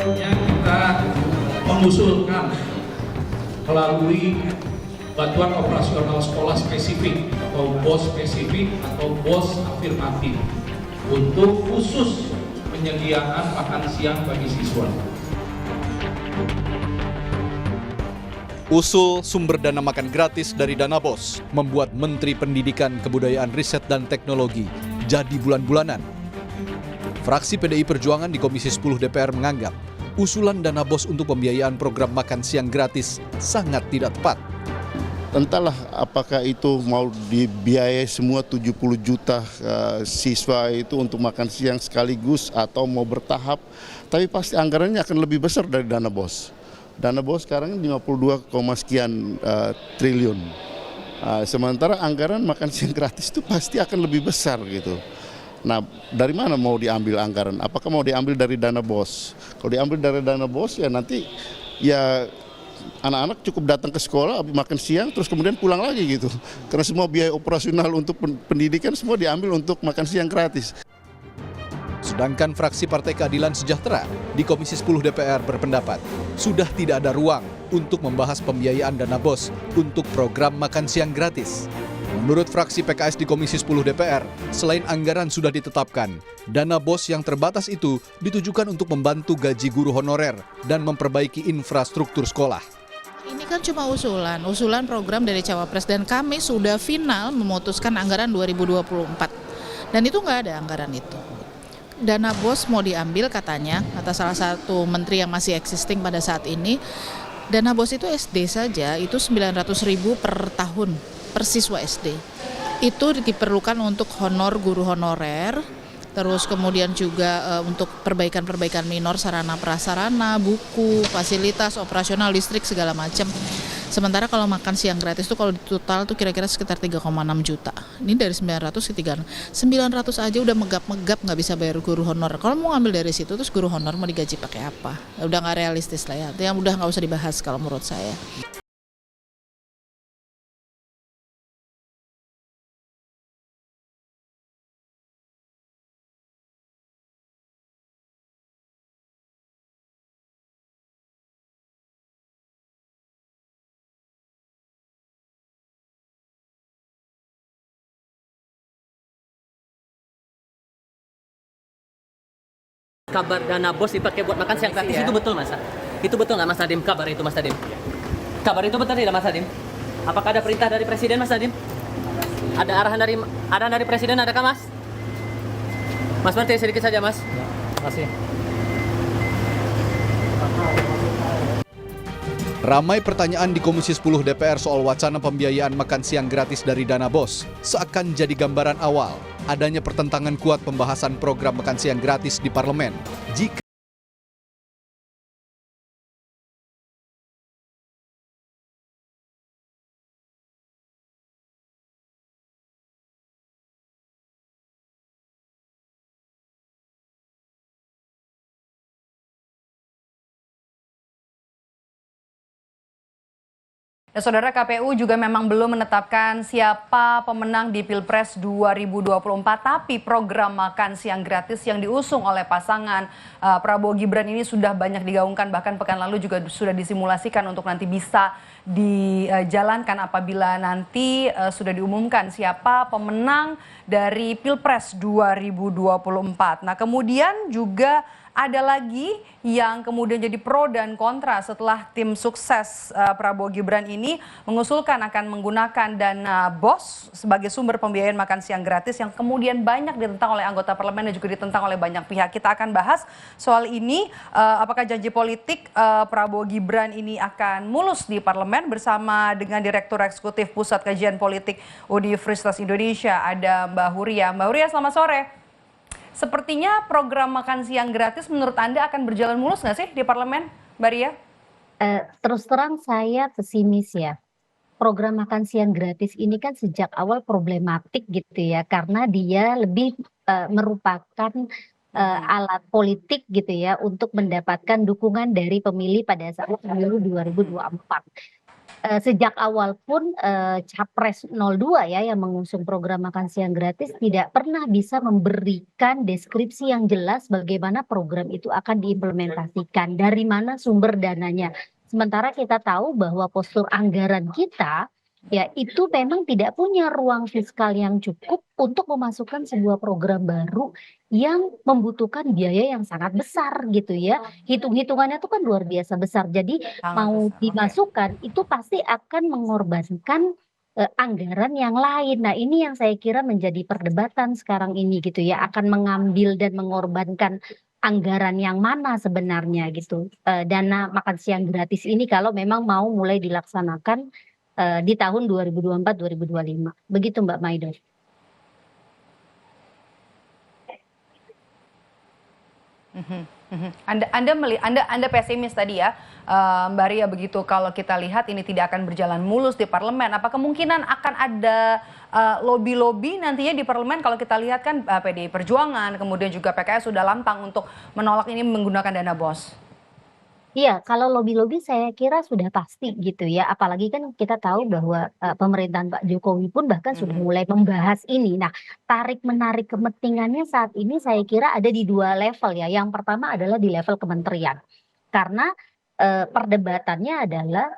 selanjutnya kita mengusulkan melalui bantuan operasional sekolah spesifik atau BOS spesifik atau BOS afirmatif untuk khusus penyediaan makan siang bagi siswa. Usul sumber dana makan gratis dari dana BOS membuat Menteri Pendidikan, Kebudayaan, Riset, dan Teknologi jadi bulan-bulanan. Fraksi PDI Perjuangan di Komisi 10 DPR menganggap usulan dana BOS untuk pembiayaan program makan siang gratis sangat tidak tepat. Entahlah apakah itu mau dibiayai semua 70 juta siswa itu untuk makan siang sekaligus atau mau bertahap, tapi pasti anggarannya akan lebih besar dari dana BOS. Dana BOS sekarang 52, sekian triliun. Sementara anggaran makan siang gratis itu pasti akan lebih besar gitu. Nah, dari mana mau diambil anggaran? Apakah mau diambil dari dana BOS? Kalau diambil dari dana BOS ya nanti ya anak-anak cukup datang ke sekolah, makan siang, terus kemudian pulang lagi gitu. Karena semua biaya operasional untuk pendidikan semua diambil untuk makan siang gratis. Sedangkan fraksi Partai Keadilan Sejahtera di Komisi 10 DPR berpendapat sudah tidak ada ruang untuk membahas pembiayaan dana BOS untuk program makan siang gratis. Menurut fraksi PKS di Komisi 10 DPR, selain anggaran sudah ditetapkan, dana BOS yang terbatas itu ditujukan untuk membantu gaji guru honorer dan memperbaiki infrastruktur sekolah. Ini kan cuma usulan program dari Cawapres dan kami sudah final memutuskan anggaran 2024 dan itu nggak ada anggaran itu. Dana BOS mau diambil katanya, kata salah satu menteri yang masih existing pada saat ini, dana BOS itu SD saja itu 900.000 per tahun per siswa SD. Itu diperlukan untuk honor guru honorer, terus kemudian juga untuk perbaikan-perbaikan minor sarana prasarana, buku, fasilitas operasional listrik segala macam. Sementara kalau makan siang gratis tuh kalau di total tuh kira-kira sekitar 3,6 juta. Ini dari 900 ke 3. 900 aja udah megap-megap nggak bisa bayar guru honor. Kalau mau ngambil dari situ terus guru honor mau digaji pakai apa? Udah nggak realistis lah ya. Yang udah nggak usah dibahas kalau menurut saya. Kabar dana BOS dipakai buat makan siang gratis itu betul Mas? Itu betul nggak Mas Nadiem? Kabar itu Mas Nadiem? Kabar itu betul tidak Mas Nadiem? Apakah ada perintah dari Presiden Mas Nadiem? Ada arahan dari Presiden adakah Mas? Mas Menteri sedikit saja Mas. Terima kasih. Ramai pertanyaan di Komisi 10 DPR soal wacana pembiayaan makan siang gratis dari dana BOS seakan jadi gambaran awal adanya pertentangan kuat pembahasan program makan siang gratis di parlemen. Jika Ya, Saudara, KPU juga memang belum menetapkan siapa pemenang di Pilpres 2024, tapi program makan siang gratis yang diusung oleh pasangan Prabowo Gibran ini sudah banyak digaungkan, bahkan pekan lalu juga sudah disimulasikan untuk nanti bisa dijalankan apabila nanti sudah diumumkan siapa pemenang dari Pilpres 2024. Nah, kemudian juga ada lagi yang kemudian jadi pro dan kontra setelah tim sukses Prabowo Gibran ini mengusulkan akan menggunakan dana BOS sebagai sumber pembiayaan makan siang gratis yang kemudian banyak ditentang oleh anggota parlemen dan juga ditentang oleh banyak pihak. Kita akan bahas soal ini, apakah janji politik Prabowo Gibran ini akan mulus di parlemen, bersama dengan Direktur Eksekutif Pusat Kajian Politik Universitas Indonesia, ada Mbak Huria. Mbak Huria, selamat sore. Sepertinya program makan siang gratis menurut Anda akan berjalan mulus nggak sih di parlemen, Mbak Ria? Terus terang saya pesimis ya. Program makan siang gratis ini kan sejak awal problematik gitu ya, karena dia lebih merupakan alat politik gitu ya untuk mendapatkan dukungan dari pemilih pada saat pemilu 2024. sejak awal pun Capres 02 ya yang mengusung program makan siang gratis tidak pernah bisa memberikan deskripsi yang jelas bagaimana program itu akan diimplementasikan, dari mana sumber dananya. Sementara kita tahu bahwa postur anggaran kita ya itu memang tidak punya ruang fiskal yang cukup untuk memasukkan sebuah program baru yang membutuhkan biaya yang sangat besar gitu ya. Hitung-hitungannya itu kan luar biasa besar. Jadi Sangat mau besar. Oke. dimasukkan itu pasti akan mengorbankan anggaran yang lain. Nah, ini yang saya kira menjadi perdebatan sekarang ini gitu ya, akan mengambil dan mengorbankan anggaran yang mana sebenarnya gitu. Dana makan siang gratis ini kalau memang mau mulai dilaksanakan di tahun 2024-2025. Begitu Mbak Maido. Anda pesimis tadi ya, Mbak Ria, begitu kalau kita lihat ini tidak akan berjalan mulus di parlemen. Apa kemungkinan akan ada lobby-lobby nantinya di parlemen? Kalau kita lihat kan PDI Perjuangan, kemudian juga PKS sudah lantang untuk menolak ini menggunakan dana BOS. Iya, kalau lobby-lobby saya kira sudah pasti gitu ya. Apalagi kan kita tahu bahwa pemerintahan Pak Jokowi pun bahkan sudah mulai membahas ini. Nah, tarik-menarik kepentingannya saat ini saya kira ada di dua level ya. Yang pertama adalah di level kementerian. Karena perdebatannya adalah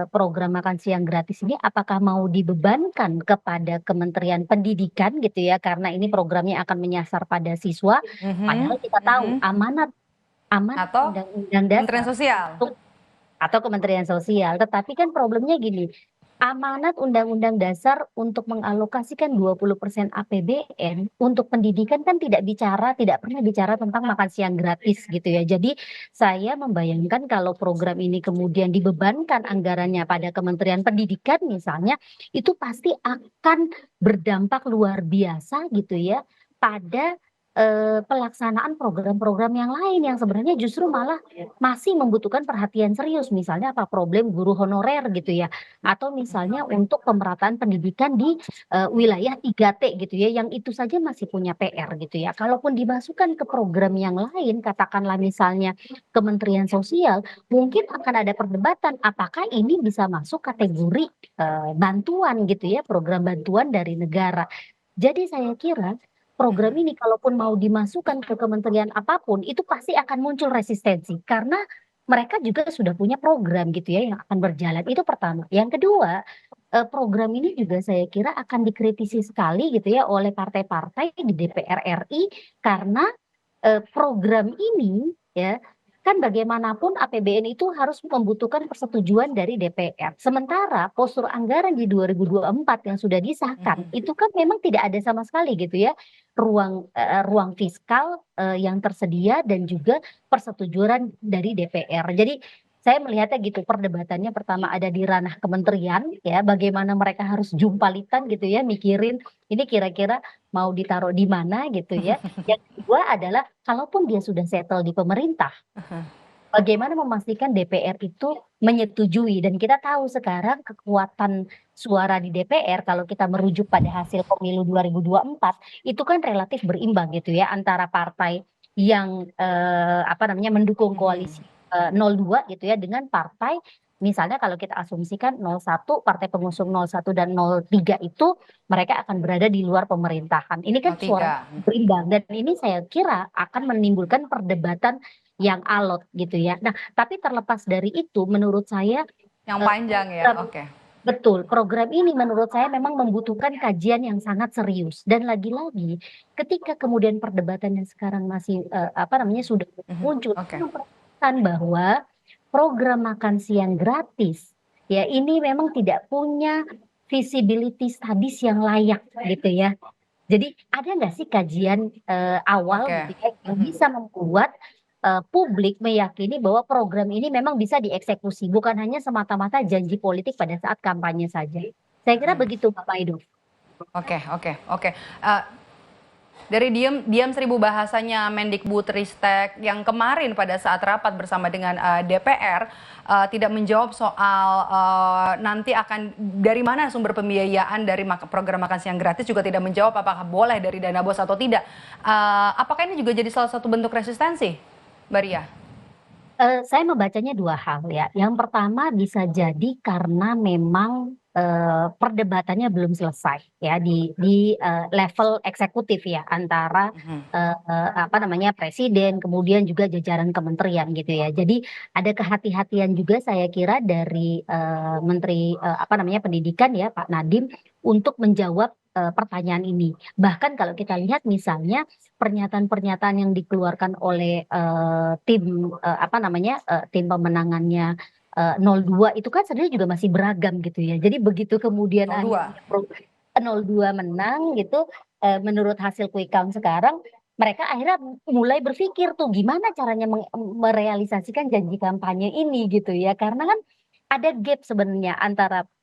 program makan siang gratis ini apakah mau dibebankan kepada Kementerian Pendidikan gitu ya. Karena ini programnya akan menyasar pada siswa. Padahal kita tahu amanat Atau Undang-Undang Kementerian Dasar Sosial. atau Kementerian Sosial. Tetapi kan problemnya gini, amanat Undang-Undang Dasar untuk mengalokasikan 20% APBN untuk pendidikan kan tidak pernah bicara tentang makan siang gratis gitu ya. Jadi saya membayangkan kalau program ini kemudian dibebankan anggarannya pada Kementerian Pendidikan misalnya, itu pasti akan berdampak luar biasa gitu ya pada pelaksanaan program-program yang lain yang sebenarnya justru malah masih membutuhkan perhatian serius. Misalnya apa, problem guru honorer gitu ya, atau misalnya untuk pemerataan pendidikan di wilayah 3T gitu ya, yang itu saja masih punya PR gitu ya. Kalaupun dimasukkan ke program yang lain, katakanlah misalnya Kementerian Sosial, mungkin akan ada perdebatan apakah ini bisa masuk kategori bantuan gitu ya, program bantuan dari negara. Jadi saya kira program ini kalaupun mau dimasukkan ke kementerian apapun itu pasti akan muncul resistensi karena mereka juga sudah punya program gitu ya yang akan berjalan. Itu pertama. Yang kedua, program ini juga saya kira akan dikritisi sekali gitu ya oleh partai-partai di DPR RI karena program ini ya kan bagaimanapun APBN itu harus membutuhkan persetujuan dari DPR. Sementara postur anggaran di 2024 yang sudah disahkan itu kan memang tidak ada sama sekali gitu ya ruang fiskal yang tersedia dan juga persetujuan dari DPR. Jadi saya melihatnya gitu, perdebatannya pertama ada di ranah kementerian ya, bagaimana mereka harus jumpalitan gitu ya, mikirin ini kira-kira mau ditaruh di mana gitu ya. Yang kedua adalah kalaupun dia sudah settle di pemerintah, bagaimana memastikan DPR itu menyetujui. Dan kita tahu sekarang kekuatan suara di DPR kalau kita merujuk pada hasil pemilu 2024 itu kan relatif berimbang gitu ya antara partai yang mendukung koalisi 02 gitu ya dengan partai misalnya kalau kita asumsikan 01 partai pengusung 01 dan 03 itu mereka akan berada di luar pemerintahan. Ini kan 03. suara berimbang dan ini saya kira akan menimbulkan perdebatan yang alot gitu ya. Nah, tapi terlepas dari itu menurut saya Yang panjang ya, oke. betul, program ini menurut saya memang membutuhkan kajian yang sangat serius dan lagi-lagi ketika kemudian perdebatan yang sekarang masih sudah muncul Oke. memperhatikan bahwa program makan siang gratis ya ini memang tidak punya visibility studies yang layak gitu ya. Jadi ada nggak sih kajian awal Oke. gitu ya, yang bisa membuat publik meyakini bahwa program ini memang bisa dieksekusi, bukan hanya semata-mata janji politik pada saat kampanye saja. Saya kira begitu Pak Maido. Oke. Dari diam seribu bahasanya Mendikbudristek yang kemarin pada saat rapat bersama dengan DPR tidak menjawab soal nanti akan dari mana sumber pembiayaan dari program makan siang gratis, juga tidak menjawab apakah boleh dari dana BOS atau tidak. Apakah ini juga jadi salah satu bentuk resistensi, Mbak Ria? Saya membacanya dua hal ya. Yang pertama bisa jadi karena memang perdebatannya belum selesai ya di level eksekutif ya antara apa namanya presiden kemudian juga jajaran kementerian gitu ya. Jadi ada kehati-hatian juga saya kira dari Menteri apa namanya Pendidikan ya Pak Nadiem untuk menjawab pertanyaan ini. Bahkan kalau kita lihat misalnya pernyataan-pernyataan yang dikeluarkan oleh tim apa namanya tim pemenangannya 02 itu kan sebenarnya juga masih beragam gitu ya. Jadi begitu kemudian 02. 02 menang gitu menurut hasil quick count sekarang mereka akhirnya mulai berpikir tuh gimana caranya merealisasikan janji kampanye ini gitu ya. Karena kan ada gap sebenarnya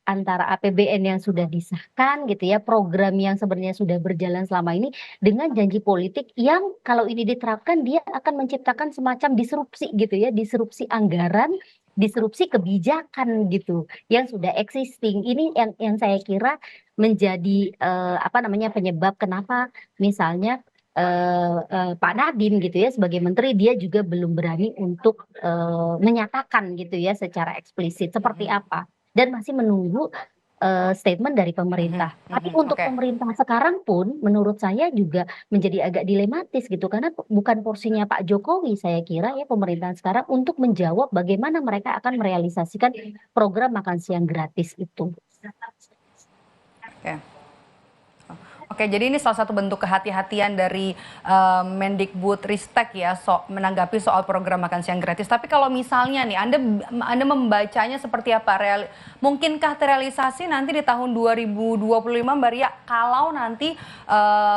antara APBN yang sudah disahkan gitu ya, program yang sebenarnya sudah berjalan selama ini dengan janji politik yang kalau ini diterapkan dia akan menciptakan semacam disrupsi gitu ya, disrupsi anggaran, disrupsi kebijakan gitu yang sudah existing. Ini yang saya kira menjadi apa namanya penyebab kenapa misalnya Pak Nadiem gitu ya sebagai menteri dia juga belum berani untuk menyatakan gitu ya secara eksplisit seperti apa dan masih menunggu statement dari pemerintah. Tapi untuk Oke. pemerintah sekarang pun menurut saya juga menjadi agak dilematis gitu karena bukan porsinya Pak Jokowi saya kira ya pemerintahan sekarang untuk menjawab bagaimana mereka akan merealisasikan program makan siang gratis itu. Oke. Oke, jadi ini salah satu bentuk kehati-hatian dari Mendikbud Ristek ya, menanggapi soal program makan siang gratis. Tapi kalau misalnya nih, Anda membacanya seperti apa? Mungkinkah terrealisasi nanti di tahun 2025, Mbak Ria, kalau nanti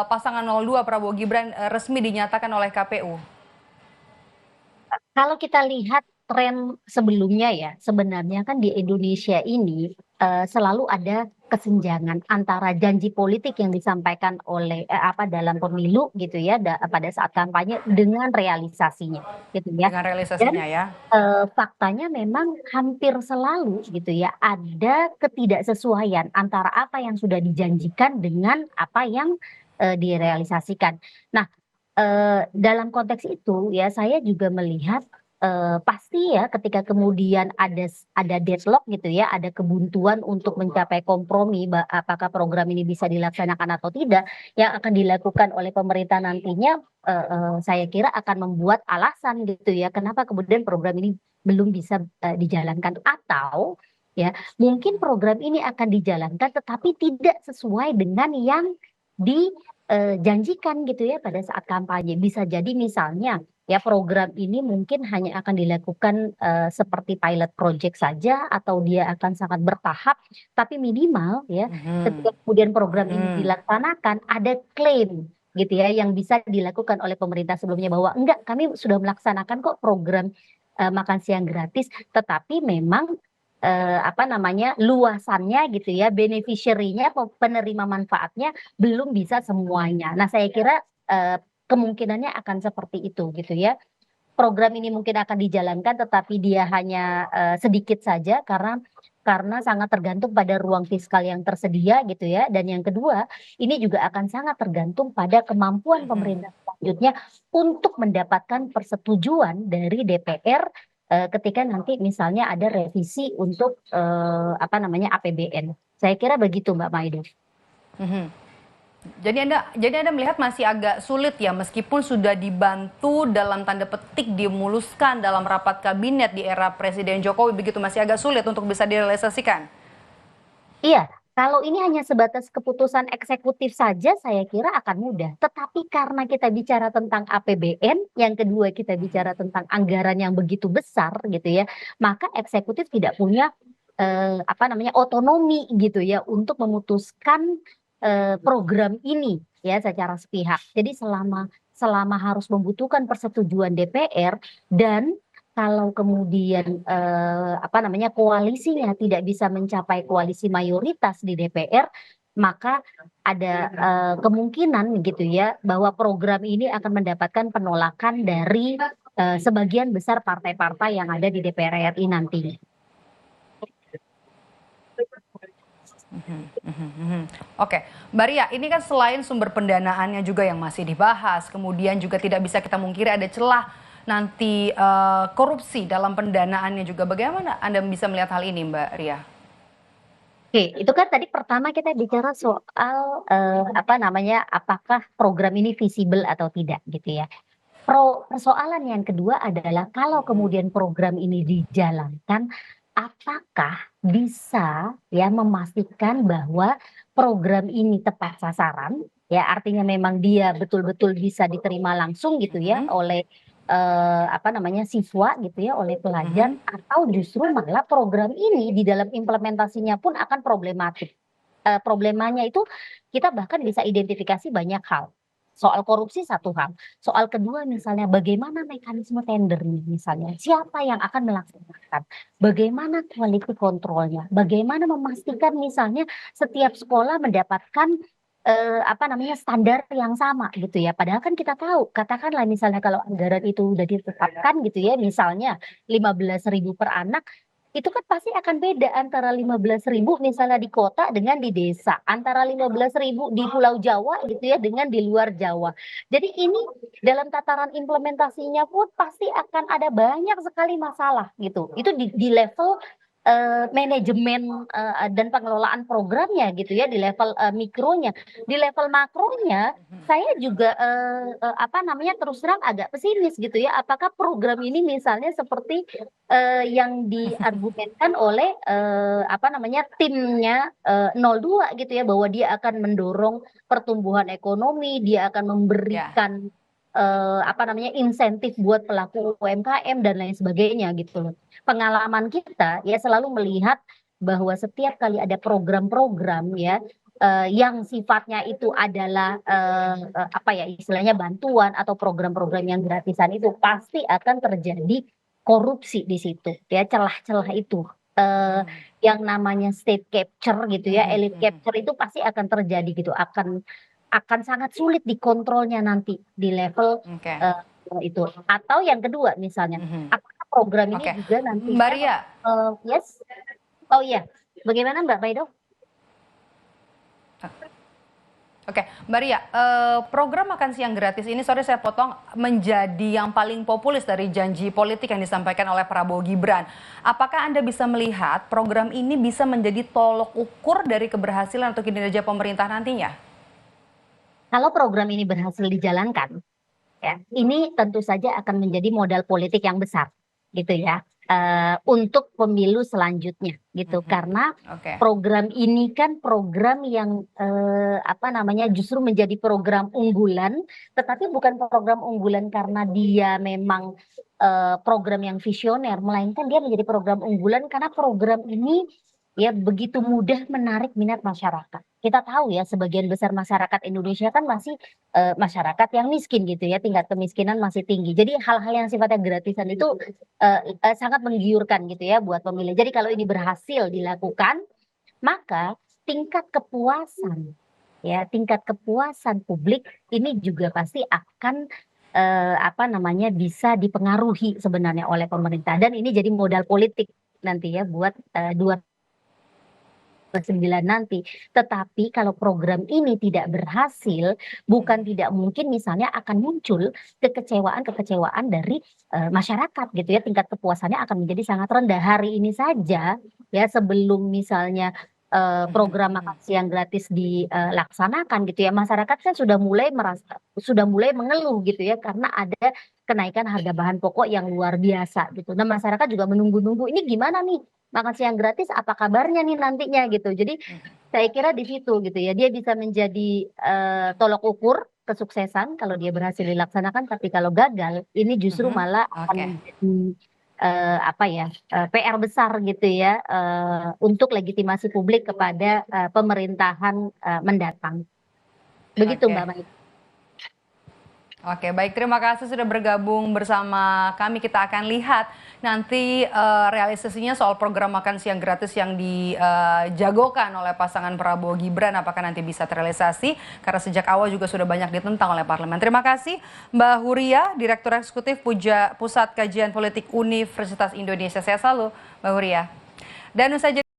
pasangan 02 Prabowo Gibran resmi dinyatakan oleh KPU? Kalau kita lihat tren sebelumnya ya, sebenarnya kan di Indonesia ini selalu ada kesenjangan antara janji politik yang disampaikan oleh apa dalam pemilu gitu ya pada saat kampanye dengan realisasinya gitu ya. Dengan Dan realisasinya ya. faktanya memang hampir selalu gitu ya ada ketidaksesuaian antara apa yang sudah dijanjikan dengan apa yang direalisasikan. Nah, dalam konteks itu ya saya juga melihat pasti ya ketika kemudian ada deadlock gitu ya, ada kebuntuan untuk mencapai kompromi apakah program ini bisa dilaksanakan atau tidak, yang akan dilakukan oleh pemerintah nantinya saya kira akan membuat alasan gitu ya kenapa kemudian program ini belum bisa dijalankan atau ya mungkin program ini akan dijalankan tetapi tidak sesuai dengan yang dijanjikan gitu ya pada saat kampanye. Bisa jadi misalnya ya program ini mungkin hanya akan dilakukan seperti pilot project saja atau dia akan sangat bertahap tapi minimal ya ketika kemudian program ini dilaksanakan ada klaim gitu ya yang bisa dilakukan oleh pemerintah sebelumnya bahwa enggak kami sudah melaksanakan kok program makan siang gratis tetapi memang apa namanya luasannya gitu ya beneficiary-nya penerima manfaatnya belum bisa semuanya. Nah saya kira kemungkinannya akan seperti itu gitu ya. Program ini mungkin akan dijalankan tetapi dia hanya sedikit saja karena sangat tergantung pada ruang fiskal yang tersedia gitu ya. Dan yang kedua, ini juga akan sangat tergantung pada kemampuan pemerintah selanjutnya untuk mendapatkan persetujuan dari DPR ketika nanti misalnya ada revisi untuk apa namanya APBN. Saya kira begitu Mbak Maido. Jadi Anda melihat masih agak sulit ya meskipun sudah dibantu dalam tanda petik dimuluskan dalam rapat kabinet di era Presiden Jokowi begitu masih agak sulit untuk bisa direalisasikan. Iya, kalau ini hanya sebatas keputusan eksekutif saja saya kira akan mudah. Tetapi karena kita bicara tentang APBN, yang kedua kita bicara tentang anggaran yang begitu besar gitu ya, maka eksekutif tidak punya apa namanya otonomi gitu ya untuk memutuskan program ini ya secara sepihak. Jadi selama harus membutuhkan persetujuan DPR dan kalau kemudian apa namanya koalisinya tidak bisa mencapai koalisi mayoritas di DPR, maka ada kemungkinan gitu ya bahwa program ini akan mendapatkan penolakan dari sebagian besar partai-partai yang ada di DPR RI nantinya. Oke, Mbak Ria, ini kan selain sumber pendanaannya juga yang masih dibahas, kemudian juga tidak bisa kita mungkiri ada celah nanti korupsi dalam pendanaannya juga. Bagaimana Anda bisa melihat hal ini, Mbak Ria? Oke, itu kan tadi pertama kita bicara soal apakah program ini visible atau tidak gitu ya. Persoalan yang kedua adalah kalau kemudian program ini dijalankan, apakah bisa ya memastikan bahwa program ini tepat sasaran, ya artinya memang dia betul-betul bisa diterima langsung gitu ya oleh siswa gitu ya, oleh pelajar, atau justru malah program ini di dalam implementasinya pun akan problematik. Problemanya itu kita bahkan bisa identifikasi banyak hal. Soal korupsi satu hal, soal kedua misalnya bagaimana mekanisme tendernya misalnya, siapa yang akan melaksanakan, bagaimana quality kontrolnya, bagaimana memastikan misalnya setiap sekolah mendapatkan standar yang sama gitu ya. Padahal kan kita tahu, katakanlah misalnya kalau anggaran itu sudah ditetapkan gitu ya, misalnya 15.000 per anak, itu kan pasti akan beda antara 15.000 misalnya di kota dengan di desa, antara 15.000 di Pulau Jawa gitu ya dengan di luar Jawa. Jadi ini dalam tataran implementasinya pun pasti akan ada banyak sekali masalah gitu. Itu di level manajemen dan pengelolaan programnya gitu ya, di level mikronya. Di level makronya saya juga terus terang agak pesimis gitu ya, apakah program ini misalnya seperti yang diargumenkan oleh timnya 02 gitu ya, bahwa dia akan mendorong pertumbuhan ekonomi, dia akan memberikan insentif buat pelaku UMKM dan lain sebagainya gitu loh. Pengalaman kita ya selalu melihat bahwa setiap kali ada program-program ya yang sifatnya itu adalah istilahnya bantuan atau program-program yang gratisan, itu pasti akan terjadi korupsi di situ ya, celah-celah itu. Yang namanya state capture gitu ya, elite capture itu pasti akan terjadi gitu, akan sangat sulit dikontrolnya nanti di level itu. Atau yang kedua misalnya, apakah program ini juga nanti Mbak Ria. Yes. Oh iya, bagaimana Mbak Maido? Oke, Mbak Ria, program makan siang gratis ini, sorry saya potong, menjadi yang paling populis dari janji politik yang disampaikan oleh Prabowo Gibran. Apakah Anda bisa melihat program ini bisa menjadi tolok ukur dari keberhasilan atau kinerja pemerintah nantinya? Kalau program ini berhasil dijalankan, ya, ini tentu saja akan menjadi modal politik yang besar, gitu ya, untuk pemilu selanjutnya, gitu. Karena program ini kan program yang justru menjadi program unggulan, tetapi bukan program unggulan karena dia memang program yang visioner, melainkan dia menjadi program unggulan karena program ini ya begitu mudah menarik minat masyarakat. Kita tahu ya, sebagian besar masyarakat Indonesia kan masih masyarakat yang miskin gitu ya, tingkat kemiskinan masih tinggi. Jadi hal-hal yang sifatnya gratisan itu sangat menggiurkan gitu ya buat pemilih. Jadi kalau ini berhasil dilakukan, maka tingkat kepuasan publik ini juga pasti akan bisa dipengaruhi sebenarnya oleh pemerintah, dan ini jadi modal politik nanti ya buat 2009 nanti. Tetapi kalau program ini tidak berhasil, bukan tidak mungkin misalnya akan muncul kekecewaan dari masyarakat gitu ya, tingkat kepuasannya akan menjadi sangat rendah. Hari ini saja ya, sebelum misalnya program makan siang gratis dilaksanakan gitu ya, masyarakat kan sudah mulai mengeluh gitu ya, karena ada kenaikan harga bahan pokok yang luar biasa gitu. Nah, masyarakat juga menunggu-nunggu ini gimana nih makan siang gratis, apa kabarnya nih nantinya gitu. Jadi saya kira di situ gitu ya, dia bisa menjadi tolok ukur kesuksesan kalau dia berhasil dilaksanakan. Tapi kalau gagal, ini justru malah akan menjadi PR besar gitu ya, untuk legitimasi publik kepada pemerintahan mendatang. Begitu Mbak Mai. Oke, baik, terima kasih sudah bergabung bersama kami. Kita akan lihat nanti realisasinya soal program makan siang gratis yang dijagokan oleh pasangan Prabowo Gibran, apakah nanti bisa terrealisasi, karena sejak awal juga sudah banyak ditentang oleh parlemen. Terima kasih Mbak Huria, Direktur Eksekutif Pusat Kajian Politik Universitas Indonesia. Sehat selalu Mbak Huria. Dan usai